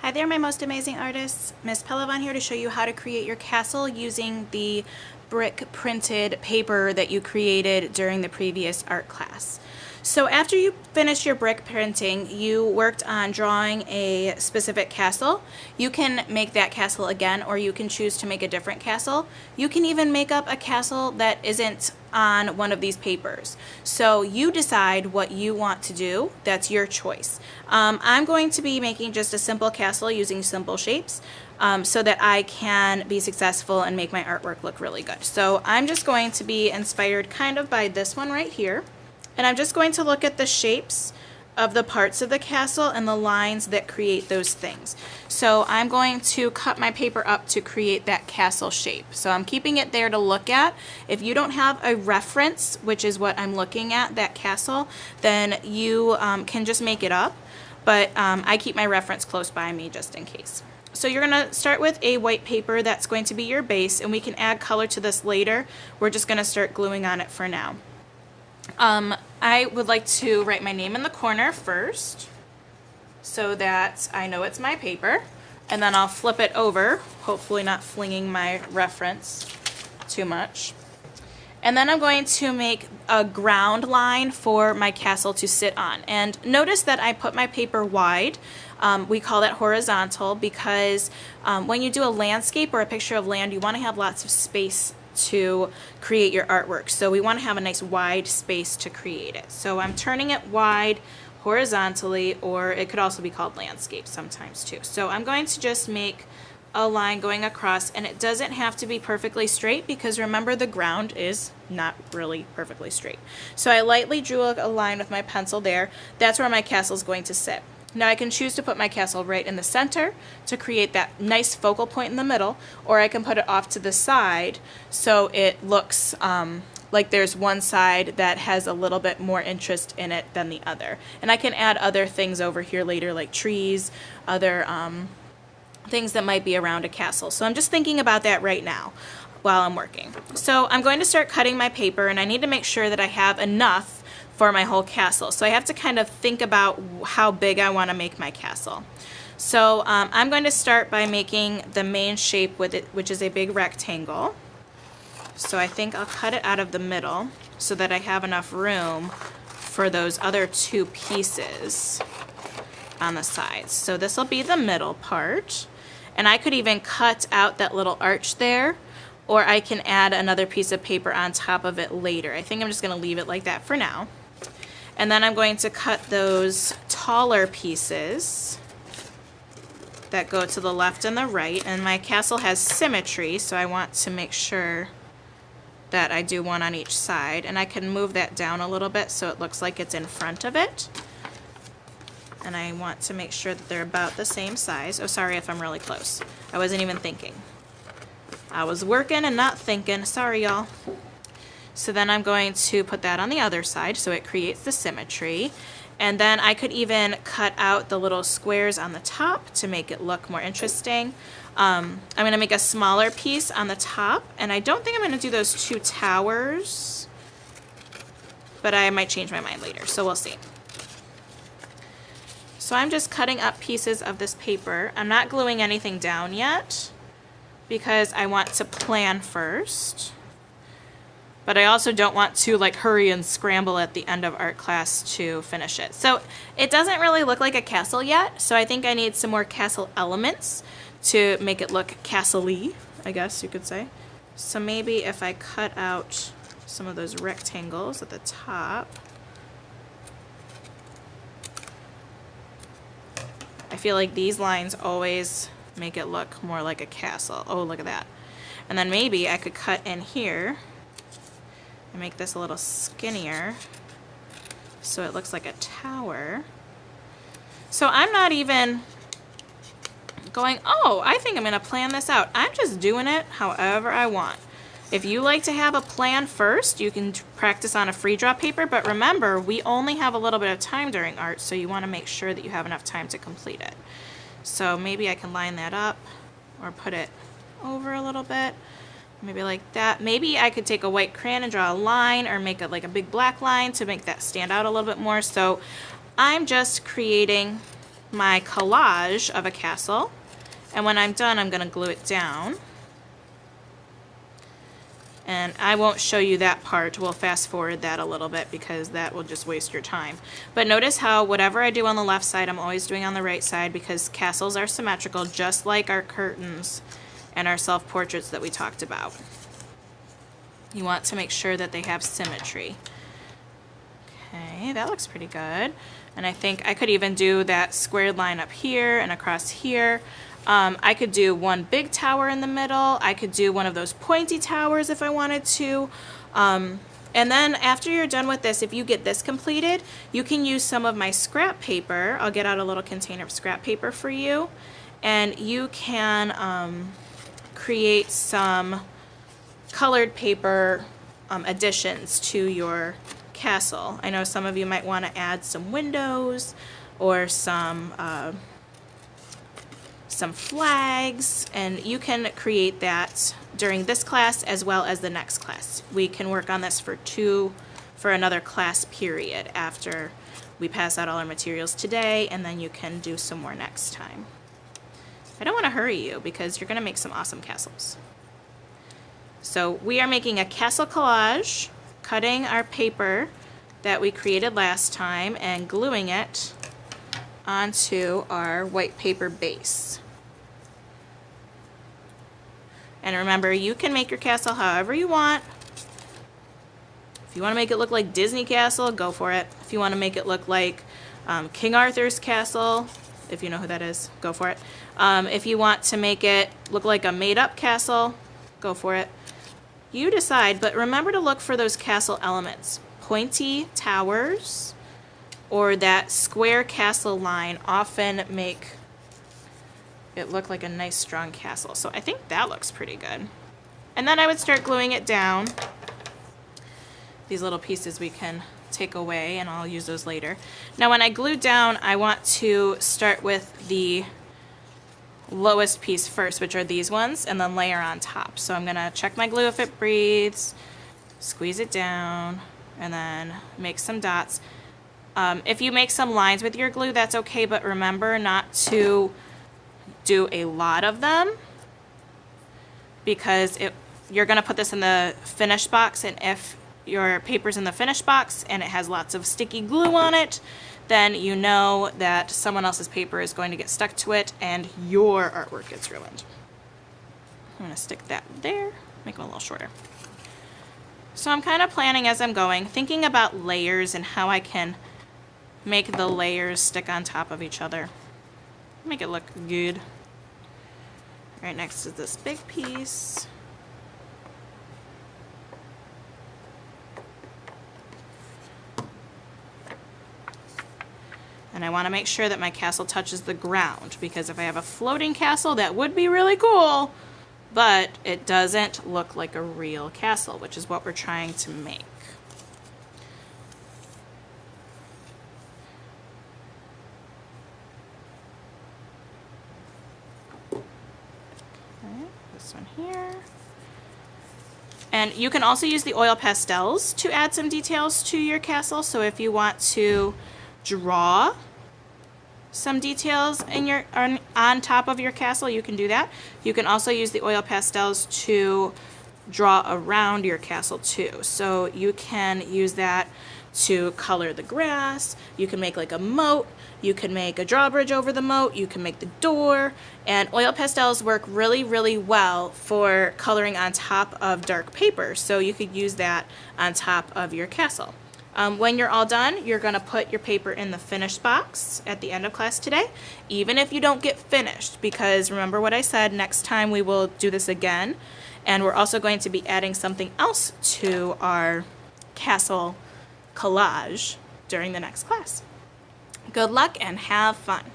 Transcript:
Hi there, my most amazing artists. Miss Pelavan here to show you how to create your castle using the brick printed paper that you created during the previous art class. So after you finished your brick printing, you worked on drawing a specific castle. You can make that castle again, or you can choose to make a different castle. You can even make up a castle that isn't on one of these papers. So you decide what you want to do. That's your choice. I'm going to be making just a simple castle using simple shapes so that I can be successful and make my artwork look really good. So I'm just going to be inspired kind of by this one right here. And I'm just going to look at the shapes of the parts of the castle and the lines that create those things. So I'm going to cut my paper up to create that castle shape. So I'm keeping it there to look at. If you don't have a reference, which is what I'm looking at, that castle, then you can just make it up. But I keep my reference close by me just in case. So you're going to start with a white paper that's going to be your base, and we can add color to this later. We're just going to start gluing on it for now. I would like to write my name in the corner first so that I know it's my paper, and then I'll flip it over, hopefully not flinging my reference too much. And then I'm going to make a ground line for my castle to sit on. And notice that I put my paper wide. We call that horizontal because when you do a landscape or a picture of land, you want to have lots of space to create your artwork. So we want to have a nice wide space to create it. So I'm turning it wide horizontally, or it could also be called landscape sometimes too. So I'm going to just make a line going across, and it doesn't have to be perfectly straight because remember the ground is not really perfectly straight. So I lightly drew a line with my pencil there. That's where my castle is going to sit. Now I can choose to put my castle right in the center to create that nice focal point in the middle, or I can put it off to the side so it looks like there's one side that has a little bit more interest in it than the other. And I can add other things over here later, like trees, other things that might be around a castle. So I'm just thinking about that right now while I'm working. So I'm going to start cutting my paper, and I need to make sure that I have enough for my whole castle. So I have to kind of think about how big I want to make my castle. So I'm going to start by making the main shape with it, which is a big rectangle. So I think I'll cut it out of the middle so that I have enough room for those other two pieces on the sides. So this will be the middle part. And I could even cut out that little arch there, or I can add another piece of paper on top of it later. I think I'm just going to leave it like that for now. And then I'm going to cut those taller pieces that go to the left and the right. And my castle has symmetry, so I want to make sure that I do one on each side. And I can move that down a little bit so it looks like it's in front of it. And I want to make sure that they're about the same size. Oh, sorry if I'm really close. I wasn't even thinking. I was working and not thinking. Sorry, y'all. So then I'm going to put that on the other side so it creates the symmetry. And then I could even cut out the little squares on the top to make it look more interesting. I'm going to make a smaller piece on the top, and I don't think I'm going to do those two towers, but I might change my mind later, so we'll see. So I'm just cutting up pieces of this paper. I'm not gluing anything down yet because I want to plan first. But I also don't want to like hurry and scramble at the end of art class to finish it. So it doesn't really look like a castle yet, so I think I need some more castle elements to make it look castle-y, I guess you could say. So maybe if I cut out some of those rectangles at the top. I feel like these lines always make it look more like a castle. Oh, look at that. And then maybe I could cut in here and make this a little skinnier so it looks like a tower. So I'm not even going, oh, I think I'm going to plan this out. I'm just doing it however I want. If you like to have a plan first, you can practice on a free draw paper, but remember, we only have a little bit of time during art, so you want to make sure that you have enough time to complete it. So maybe I can line that up or put it over a little bit. Maybe like that. Maybe I could take a white crayon and draw a line, or make it like a big black line to make that stand out a little bit more. So I'm just creating my collage of a castle, and when I'm done, I'm going to glue it down. And I won't show you that part. We'll fast forward that a little bit because that will just waste your time. But notice how whatever I do on the left side, I'm always doing on the right side, because castles are symmetrical, just like our curtains and our self-portraits that we talked about. You want to make sure that they have symmetry. Okay, that looks pretty good. And I think I could even do that squared line up here and across here. I could do one big tower in the middle. I could do one of those pointy towers if I wanted to. And then after you're done with this, if you get this completed, you can use some of my scrap paper. I'll get out a little container of scrap paper for you. And you can create some colored paper additions to your castle. I know some of you might want to add some windows or some flags, and you can create that during this class as well as the next class. We can work on this for another class period after we pass out all our materials today, and then you can do some more next time. I don't want to hurry you because you're going to make some awesome castles. So we are making a castle collage, cutting our paper that we created last time and gluing it onto our white paper base. And remember, you can make your castle however you want. If you want to make it look like Disney Castle, go for it. If you want to make it look like King Arthur's castle, if you know who that is, go for it. If you want to make it look like a made-up castle, go for it. You decide, but remember to look for those castle elements. Pointy towers or that square castle line often make it look like a nice strong castle. So I think that looks pretty good. And then I would start gluing it down. These little pieces we can take away and I'll use those later. Now when I glue down, I want to start with the lowest piece first, which are these ones, and then layer on top. So I'm gonna check my glue if it breathes, squeeze it down, and then make some dots. If you make some lines with your glue, that's okay, but remember not to do a lot of them, because you're gonna put this in the finished box, and if your paper's in the finished box and it has lots of sticky glue on it, then you know that someone else's paper is going to get stuck to it and your artwork gets ruined. I'm gonna stick that there, make them a little shorter. So I'm kind of planning as I'm going, thinking about layers and how I can make the layers stick on top of each other. Make it look good. Right next to this big piece. And I want to make sure that my castle touches the ground, because if I have a floating castle, that would be really cool, but it doesn't look like a real castle, which is what we're trying to make. Okay, this one here. And you can also use the oil pastels to add some details to your castle. So if you want to draw some details in on top of your castle, you can do that. You can also use the oil pastels to draw around your castle too. So you can use that to color the grass. You can make like a moat. You can make a drawbridge over the moat. You can make the door. And oil pastels work really, really well for coloring on top of dark paper. So you could use that on top of your castle. When you're all done, you're going to put your paper in the finished box at the end of class today, even if you don't get finished, because remember what I said, next time we will do this again, and we're also going to be adding something else to our castle collage during the next class. Good luck and have fun.